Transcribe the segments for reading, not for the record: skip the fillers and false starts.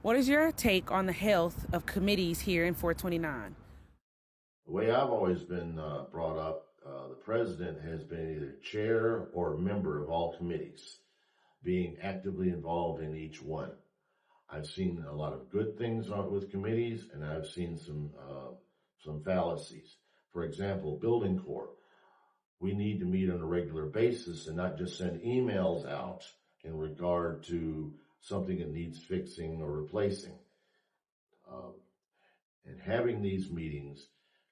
What is your take on the health of committees here in 429? The way I've always been brought up, the president has been either chair or member of all committees, being actively involved in each one. I've seen a lot of good things with committees, and I've seen some fallacies. For example, building corps. We need to meet on a regular basis and not just send emails out in regard to something that needs fixing or replacing. Um, and having these meetings,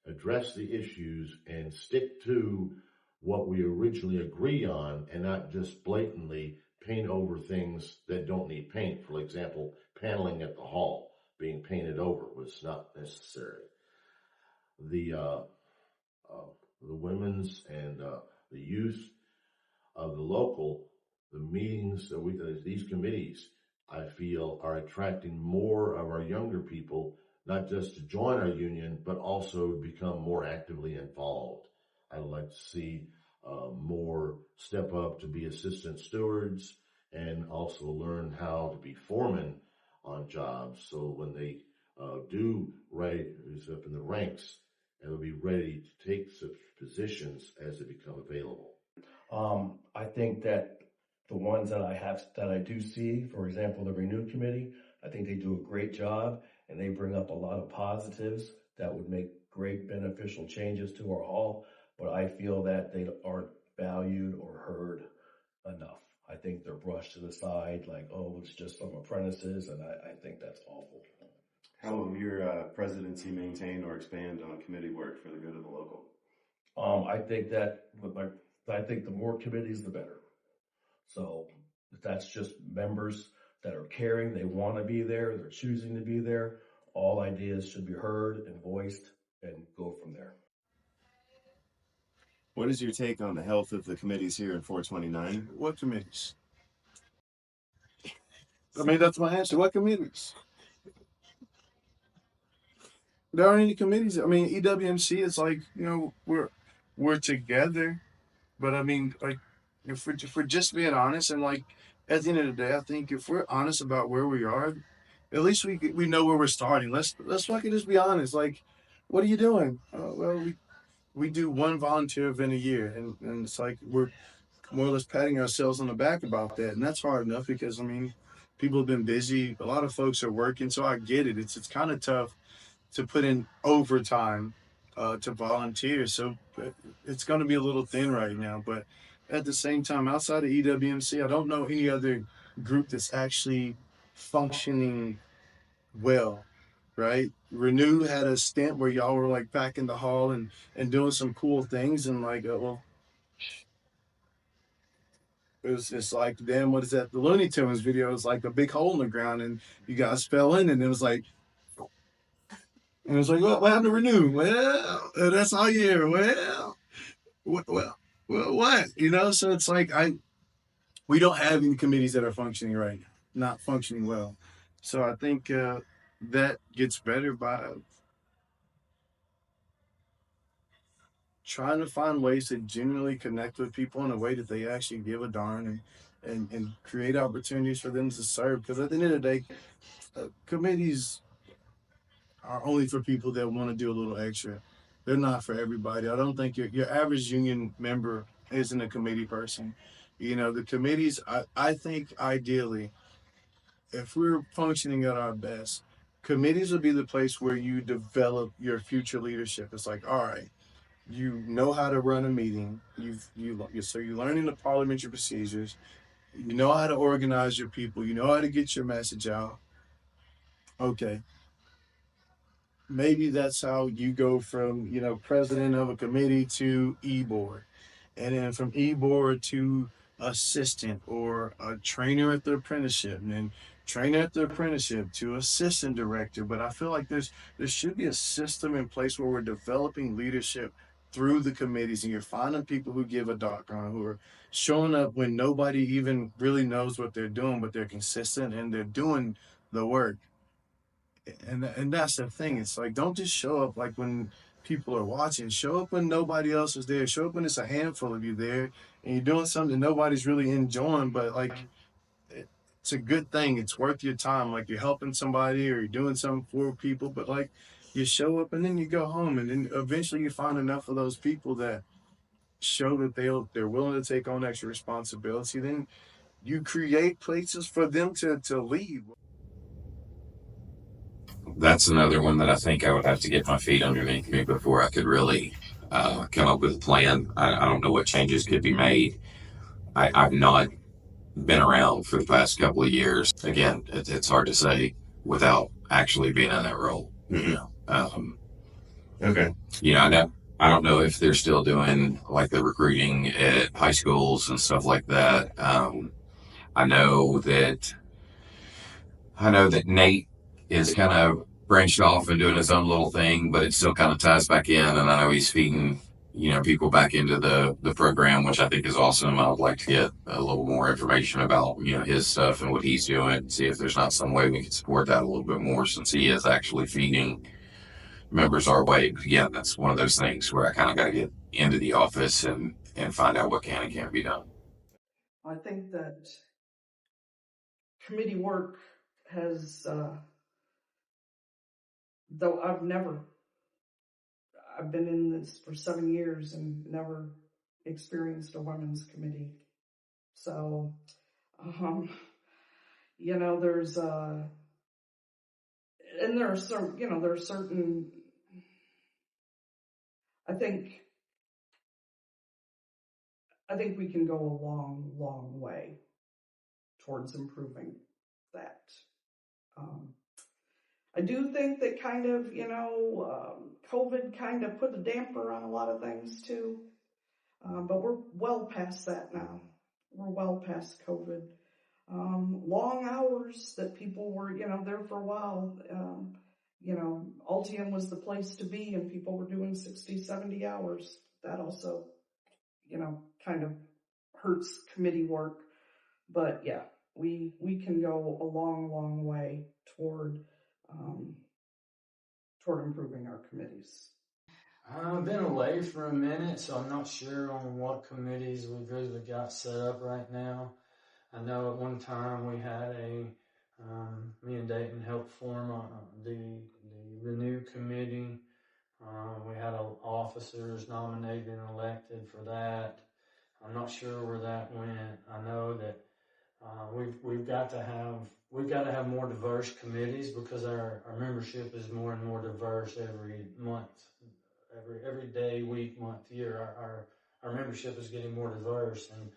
address the issues and stick to what we originally agree on and not just blatantly paint over things that don't need paint. For example, paneling at the hall being painted over was not necessary. The the women's and the youth of the local, the meetings that these committees, I feel, are attracting more of our younger people, not just to join our union, but also become more actively involved. I would like to see more step up to be assistant stewards and also learn how to be foremen on jobs. So when they do rise up in the ranks, they'll be ready to take such positions as they become available. I think that the ones that I do see, for example, the Renew Committee, I think they do a great job and they bring up a lot of positives that would make great beneficial changes to our hall. But I feel that they aren't valued or heard enough. I think they're brushed to the side like, oh, it's just some apprentices, and I think that's awful. How will your presidency maintain or expand on committee work for the good of the local? I think that I think the more committees, the better. So that's just members that are caring, they want to be there, they're choosing to be there. All ideas should be heard and voiced and go from there. What is your take on the health of the committees here in 429? What committees? I mean, that's my answer. What committees? There aren't any committees. I mean, EWMC is like, we're together, but I mean, like, if we're just being honest, and like at the end of the day, I think if we're honest about where we are, at least we know where we're starting. Let's fucking just be honest. Like, what are you doing? Well, we do one volunteer event a year, and it's like we're more or less patting ourselves on the back about that, and that's hard enough because I mean, people have been busy. A lot of folks are working, so I get it. It's kind of tough to put in overtime to volunteer, so it's going to be a little thin right now. But at the same time, outside of EWMC, I don't know any other group that's actually functioning well, right? Renew had a stint where y'all were like back in the hall and doing some cool things, and like, well, it was just like, damn, what is that? The Looney Tunes video was like a big hole in the ground, and you guys fell in, and it was like, what happened to Renew? Well, that's all year. What? So it's like we don't have any committees that are functioning right now, not functioning well. So I think that gets better by trying to find ways to genuinely connect with people in a way that they actually give a darn and create opportunities for them to serve. Because at the end of the day, committees are only for people that want to do a little extra. They're not for everybody. I don't think your average union member isn't a committee person. The committees, I think ideally, if we're functioning at our best, committees will be the place where you develop your future leadership. It's like, all right, you know how to run a meeting. So you're learning the parliamentary procedures. You know how to organize your people. You know how to get your message out. Okay, maybe that's how you go from president of a committee to e-board, and then from e-board to assistant or a trainer at the apprenticeship, and then trainer at the apprenticeship to assistant director. But I feel like there should be a system in place where we're developing leadership through the committees, and you're finding people who give a doc on, who are showing up when nobody even really knows what they're doing, but they're consistent and they're doing the work. And that's the thing. It's like, don't just show up like when people are watching. Show up when nobody else is there. Show up when it's a handful of you there and you're doing something nobody's really enjoying, but like it's a good thing. It's worth your time. Like you're helping somebody or you're doing something for people, but like you show up and then you go home, and then eventually you find enough of those people that show that they're willing to take on extra responsibility. Then you create places for them to leave. That's another one that I think I would have to get my feet underneath me before I could really come up with a plan. I don't know what changes could be made. I've not been around for the past couple of years. Again, it's hard to say without actually being in that role. Okay. I don't know if they're still doing like the recruiting at high schools and stuff like that. I know that Nate is kind of branched off and doing his own little thing, but it still kind of ties back in. And I know he's feeding, people back into the program, which I think is awesome. I would like to get a little more information about, his stuff and what he's doing, see if there's not some way we can support that a little bit more, since he is actually feeding members our way. But again, that's one of those things where I kind of got to get into the office and find out what can and can't be done. I think that committee work has, though I've been in this for 7 years and never experienced a women's committee. So, there's, and there are some, there are certain, I think we can go a long, long way towards improving that. I do think that kind of, COVID kind of put a damper on a lot of things too. But we're well past that now. We're well past COVID. Long hours that people were, there for a while. Altium was the place to be, and people were doing 60, 70 hours. That also, kind of hurts committee work. But yeah, we can go a long, long way toward improving our committees. I've been away for a minute, so I'm not sure on what committees we've really got set up right now. I know at one time we had me and Dayton helped form the Renew Committee. We had officers nominated and elected for that. I'm not sure where that went. I know that we've got to have more diverse committees, because our membership is more and more diverse every month, every day, week, month, year. Our membership is getting more diverse, and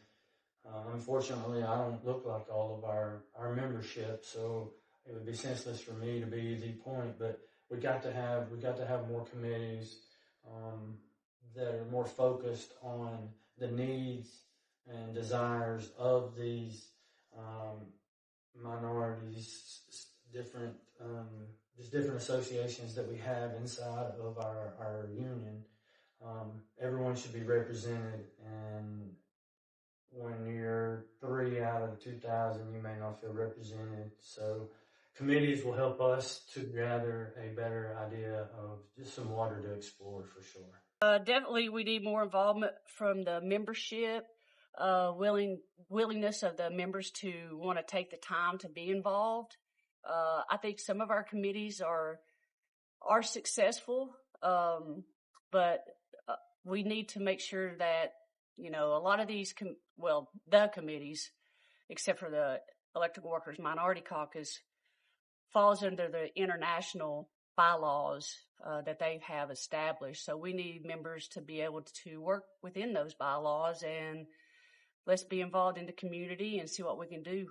unfortunately, I don't look like all of our membership, so it would be senseless for me to be the point. But we got to have more committees that are more focused on the needs and desires of these minorities, different associations that we have inside of our union. Everyone should be represented, and when you're 3 out of 2,000, you may not feel represented. So committees will help us to gather a better idea of just some water to explore, for sure. Definitely we need more involvement from the membership, willingness of the members to want to take the time to be involved. I think some of our committees are successful, but we need to make sure that, a lot of these, the committees, except for the Electrical Workers Minority Caucus, falls under the international bylaws that they have established. So we need members to be able to work within those bylaws, and let's be involved in the community and see what we can do.